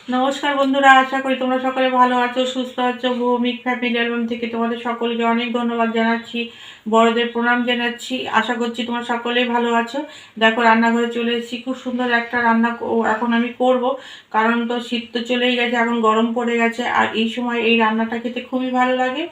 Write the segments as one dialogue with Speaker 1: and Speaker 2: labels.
Speaker 1: নমস্কার বন্ধুরা, আশা করি তোমরা সকলে ভালো আছো, সুস্থ আছো। ভৌমিক ফ্যামিলি অ্যালবাম থেকে তোমাদের সকলকে অনেক ধন্যবাদ জানাচ্ছি, বড়দের প্রণাম জানাচ্ছি। আশা করছি তোমরা সকলেই ভালো আছো। দেখো রান্নাঘরে চলে এসেছি, খুব সুন্দর একটা রান্না এখন আমি করব। কারণ তো শীত তো চলেই গেছে, এখন গরম পড়ে গেছে, আর এই সময় এই রান্নাটা খেতে খুবই ভালো লাগে।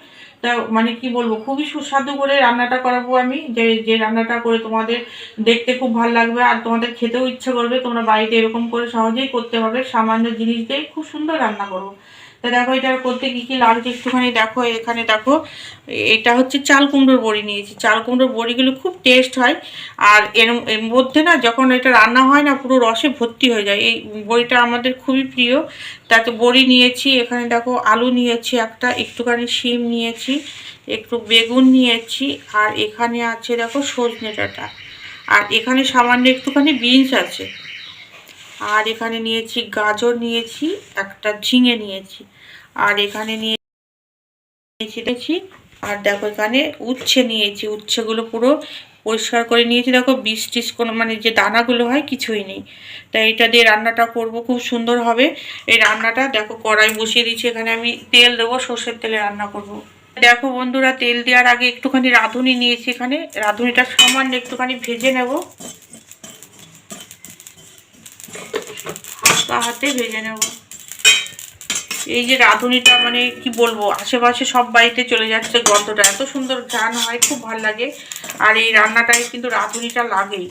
Speaker 1: তা মানে কি বলবো, খুবই সুস্বাদু করে রান্নাটা করাবো আমি, যে যে রান্নাটা করে তোমাদের দেখতে খুব ভালো লাগবে আর তোমাদের খেতেও ইচ্ছে করবে। তোমরা বাড়িতে এরকম করে সহজেই করতে পারবে, সামান্য জিনিস দিয়ে খুব সুন্দর রান্না করবো। তা দেখো এটা করতে কি কি লাগছে একটুখানি দেখো। এখানে দেখো, এটা হচ্ছে চাল কুমড়োর বড়ি নিয়েছি। চাল কুমড়োর বড়িগুলো খুব টেস্ট হয়, আর এর মধ্যে না যখন এটা রান্না হয় না, পুরো রসে ভর্তি হয়ে যায়। এই বড়িটা আমাদের খুবই প্রিয়। তাতে বড়ি নিয়েছি, এখানে দেখো আলু নিয়েছি একটা, একটুখানি শিম নিয়েছি, একটু বেগুন নিয়েছি, আর এখানে আছে দেখো সজনে ডাঁটা, আর এখানে সামান্য একটুখানি বিনস আছে, আর এখানে নিয়েছি গাজর নিয়েছি, একটা ঝিঙে নিয়েছি, আর এখানে নিয়েছি আর দেখো এখানে উচ্ছে নিয়েছি। উচ্ছেগুলো পুরো পরিষ্কার করে নিয়েছি। দেখো বীজ টিস কোনো মানে যে দানাগুলো হয় কিছুই নেই। তাই এটা দিয়ে রান্নাটা করব, খুব সুন্দর হবে এই রান্নাটা। দেখো কড়াই বসিয়ে দিয়েছি, এখানে আমি তেল দেবো, সর্ষের তেলে রান্না করব। দেখো বন্ধুরা, তেল দেওয়ার আগে একটুখানি রাঁধুনি নিয়েছি। এখানে রাঁধুনিটা সামান্য একটুখানি ভেজে নেব, হালকা হাতে ভেজে নেব। এই যে রাঁধুনিটা মানে কি বলবো, আশেপাশে সব বাড়িতে চলে যাচ্ছে গন্ধটা, এত সুন্দর ঘ্রাণ হয়, খুব ভালো লাগে। আর এই রান্নাটায় কিন্তু রাঁধুনিটা লাগেই।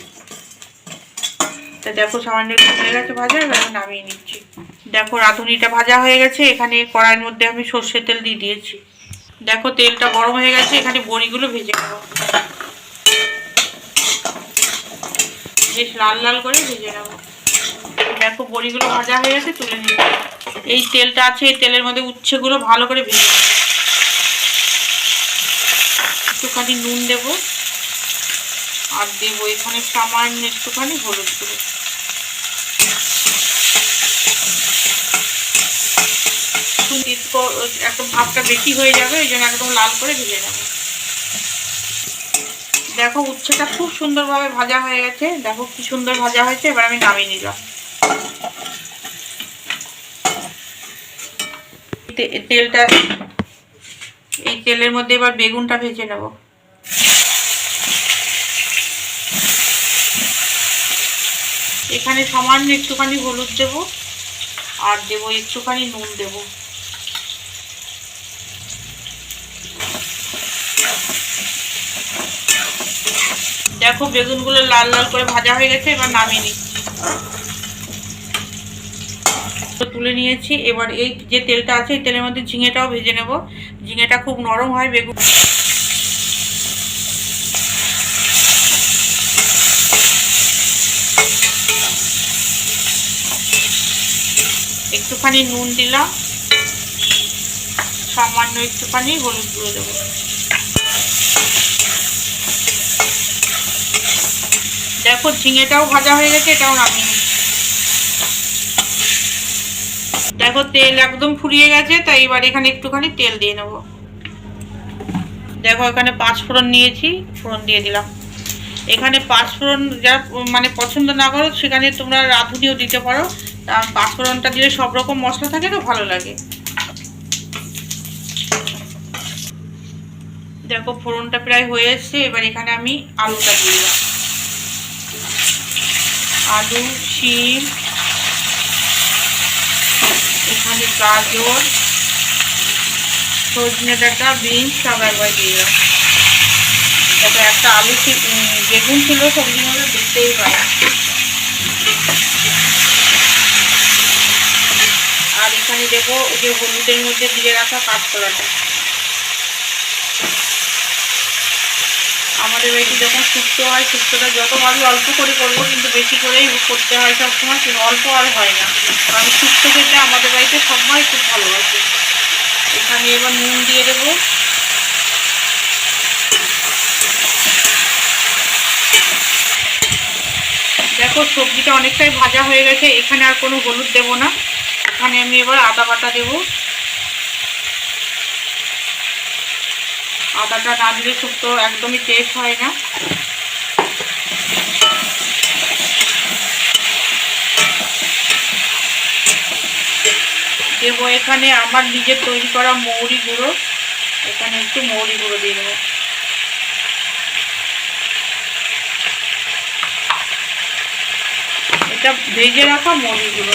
Speaker 1: তা দেখো সামান্য একটু হয়ে গেছে ভাজা, এবার নামিয়ে নিচ্ছি। দেখো রাঁধুনিটা ভাজা হয়ে গেছে, এখানে কড়াইয়ের মধ্যে আমি সর্ষের তেল দিয়ে দিয়েছি। দেখো তেলটা গরম হয়ে গেছে, এখানে বড়িগুলো ভেজে নেব, বেশ লাল লাল করে ভেজে নেব। দেখো বড়িগুলো ভাজা হয়ে গেছে, তুলে নিচ্ছি। এই তেলটা আছে, এই তেলের মধ্যে উচ্ছেগুলো ভালো করে ভেজে নেব। একটুখানি নুন দেব, আর দেবো এখানে সামান্য একটুখানি হলুদ গুঁড়ো। একদম ভাবটা বেশি হয়ে যাবে, ওই জন্য একদম লাল করে ভেজে নেব। দেখো উচ্ছেটা খুব সুন্দরভাবে ভাজা হয়ে গেছে, দেখো কি সুন্দর ভাজা হয়েছে। এবার আমি নামিয়ে নিলাম। তেলটা, এই তেলের মধ্যে এবার বেগুনটা ভেজে নেব। এখানে সামান্য একটুখানি হলুদ দেব, আর দেবো একটুখানি নুন দেব। দেখো বেগুনগুলো লাল লাল করে ভাজা হয়ে গেছে, এবার নামিয়ে নিচ্ছি। তুলে নিয়েছি। এবার এই যে তেলটা আছে, এই তেলের মধ্যে ঝিঙেটাও ভেজে নেব। ঝিঙেটা খুব নরম হয় বেগুন। একটুখানি নুন দিলাম, সামান্য একটুখানি হলুদ গুঁড়ো দেবো। দেখো ঝিঙেটাও ভাজা হয়ে গেছে, এটাও নামিয়ে নিচ্ছি। দেখো তেল একদম ফুরিয়ে গেছে, তাই এবার এখানে একটুখানি তেল দিয়ে নেব। দেখো এখানে 5 ফোড়ন নিয়েছি, ফোড়ন দিয়ে দিলাম। এখানে 5 ফোড়ন যারা মানে পছন্দ না করো, সেখানে তোমরা রাঁধুনিও দিতে পারো। 5 ফোড়নটা দিলে সব রকম মশলা থাকে তো ভালো লাগে। দেখো ফোড়নটা প্রায় হয়ে এসছে, এবার এখানে আমি আলুটা দিয়ে দিলাম। আলু, শিম, এখানে গাজর, সজনে ডাঁটা, বিনস সব একবার দিয়ে দিলাম। দেখো একটা আলু বেগুন ছিল সবজির মধ্যে, দেখতেই পাই। আর এখানে দেখো ওই যে হলুদের মধ্যে দিয়ে রাখা কাঁচকলাটা। আমাদের বাড়িতে যখন শুক্তো হয়, শুক্তোটা যত ভালো অল্প করে করবো, কিন্তু বেশি করেই করতে হয় সবসময়, কিন্তু অল্প আর হয় না। কারণ শুক্তো খেতে আমাদের বাড়িতে সবাই খুব ভালোবাসে। এখানে এবার নুন দিয়ে দেবো। দেখো সবজিটা অনেকটাই ভাজা হয়ে গেছে, এখানে আর কোনো হলুদ দেবো না। এখানে আমি এবার আদা বাটা দেবো। আদাটা না দিলে শুক্তো একদমই টেস্ট হয় না। দেবো এখানে আমার নিজের তৈরি করা মৌরি গুঁড়ো, এখানে একটু মৌরি গুঁড়ো দিয়ে দেবো। এটা ভেজে রাখা মৌরি গুঁড়ো।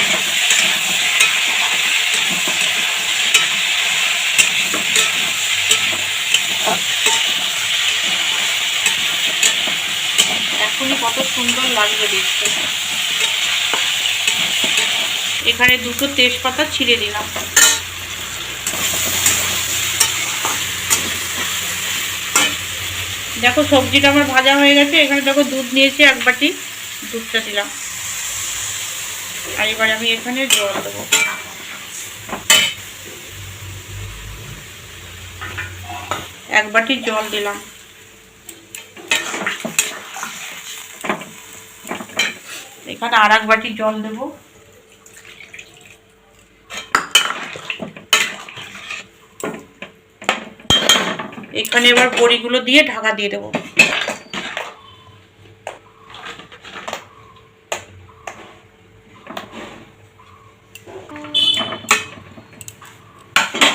Speaker 1: এখনই কত সুন্দর লাগবে দেখতে। এখানে দুটো তেজপাতা ছিঁড়ে দিলাম। দেখো সবজিটা আমার ভাজা হয়ে গেছে। এখানে দেখো দুধ নিয়েছি 1 বাটি, দুধটা দিলাম। আর এবার আমি এখানে জল দেবো। এক বাটি জল দিলাম। এখানে আর 1 বাটি জল দেব। এখানে এবার বড়িগুলো দিয়ে ঢাকা দিয়ে দেবো।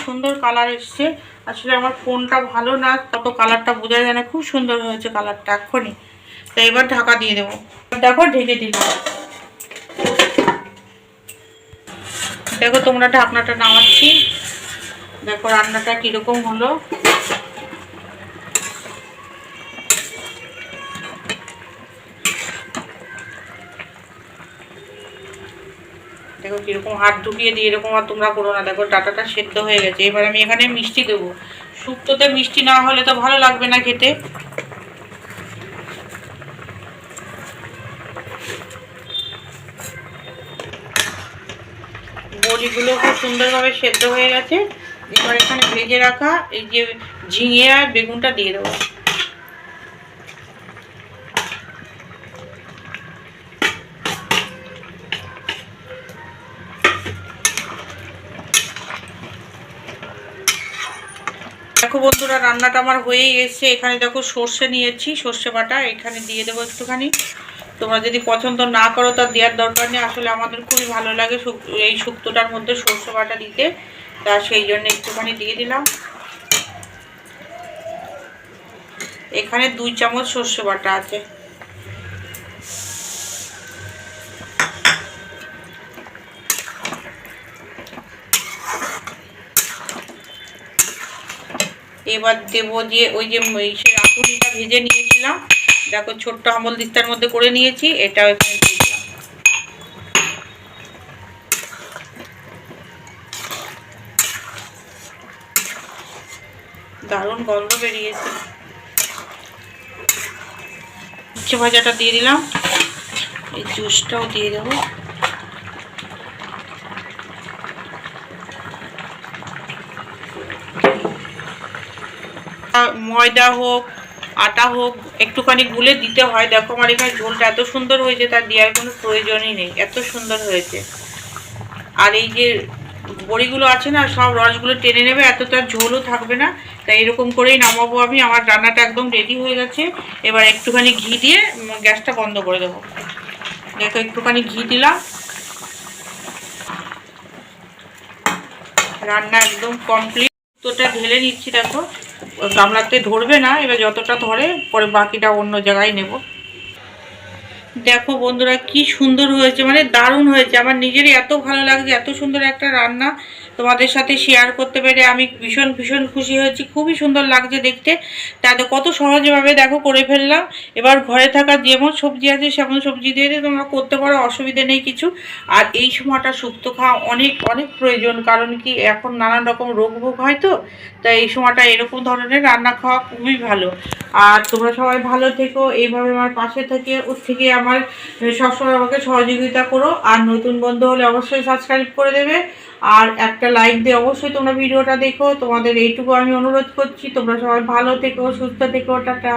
Speaker 1: সুন্দর কালার এসছে। আসলে আমার ফোনটা ভালো না, তত কালারটা বোঝা যায় না। খুব সুন্দর হয়েছে কালারটা এক্ষুনি। তাই এবার ঢাকা দিয়ে দেবো। দেখো ঢেকে দিলাম। দেখো তোমরা ঢাকনাটা নামাচ্ছি। দেখো রান্নাটা কিরকম হলো। দেখো কিরকম হাত ঢুকিয়ে দিয়ে এরকম আর তোমরা করো না। দেখো ডাটাটা সেদ্ধ হয়ে গেছে। এবার আমি এখানে মিষ্টি দেবো। শুক্তোতে মিষ্টি না হলে তো ভালো লাগবে না খেতে। বড়িগুলো খুব সুন্দরভাবে সেদ্ধ হয়ে গেছে। এবার এখানে ভেজে রাখা এই যে ঝিঙে আর বেগুনটা দিয়ে দেবো। দেখো বন্ধুরা রান্নাটা আমার হয়েই এসছে। এখানে দেখো সর্ষে নিয়েছি, সর্ষে বাটা এখানে দিয়ে দেবো একটুখানি। তোমরা যদি পছন্দ না করো তা দেওয়ার দরকার নেই। আসলে আমাদের খুবই ভালো লাগে এই শুক্তোটার মধ্যে সর্ষে বাটা দিতে, তা সেই জন্য একটুখানি দিয়ে দিলাম। এখানে 2 চামচ সর্ষে বাটা আছে। এবার দেবো যে ওই যে রাঁধুনিটা ভেজে নিয়েছিলাম, দেখো ছোট্ট আমল দিস্তার মধ্যে করে নিয়েছি, এটাও এখানে দিয়ে দিলাম। দারুণ গন্ধ বেরিয়েছে। উচ্ছে ভাজাটা দিয়ে দিলাম। এই জুসটাও দিয়ে দেবো। ময়দা হোক আটা হোক একটুখানি গুলে দিতে হয়। দেখো আমার এখানে ঝোলটা এত সুন্দর হয়েছে, তার দেওয়ার কোনো প্রয়োজনই নেই, এত সুন্দর হয়েছে। আর এই যে বড়িগুলো আছে না, সব রসগুলো টেনে নেবে, এত তার ঝোলও থাকবে না। তাই এরকম করেই নামাবো আমি। আমার রান্নাটা একদম রেডি হয়ে গেছে। এবার একটুখানি ঘি দিয়ে গ্যাসটা বন্ধ করে দেবো। দেখো একটুখানি ঘি দিলাম। রান্না একদম কমপ্লিট। তোটা ঢেলে নিচ্ছি। দেখো গামলাতে ধরবে না, এবার যতটা ধরে পরে বাকিটা অন্য জায়গায় নেব। দেখো বন্ধুরা কি সুন্দর হয়েছে, মানে দারুণ হয়েছে। আমার নিজেরই এত ভালো লাগছে, এত সুন্দর একটা রান্না তোমাদের সাথে শেয়ার করতে পেরে আমি ভীষণ ভীষণ খুশি হয়েছি। খুবই সুন্দর লাগছে দেখতে। তাতে কত সহজভাবে দেখো করে ফেললাম। এবার ঘরে থাকা যেমন সবজি আছে সেমন সবজি দিয়ে তোমরা করতে পারো, অসুবিধে নেই কিছু। আর এই সময়টা শুক্তো খাওয়া অনেক অনেক প্রয়োজন, কারণ কি এখন নানান রকম রোগ ভোগ হয় তো, তাই এই সময়টা এরকম ধরনের রান্না খাওয়া খুবই ভালো। আর তোমরা সবাই ভালো থেকো, এইভাবে আমার পাশে থেকে আমার সবসময় আমাকে সহযোগিতা করো। আর নতুন বন্ধু হলে অবশ্যই সাবস্ক্রাইব করে দেবে, আর একটা লাইক দিয়ে অবশ্যই তোমরা ভিডিওটা দেখো। তোমাদের এইটুকু আমি অনুরোধ করছি। তোমরা সবাই ভালো থেকো, সুস্থ থেকো। টাটা।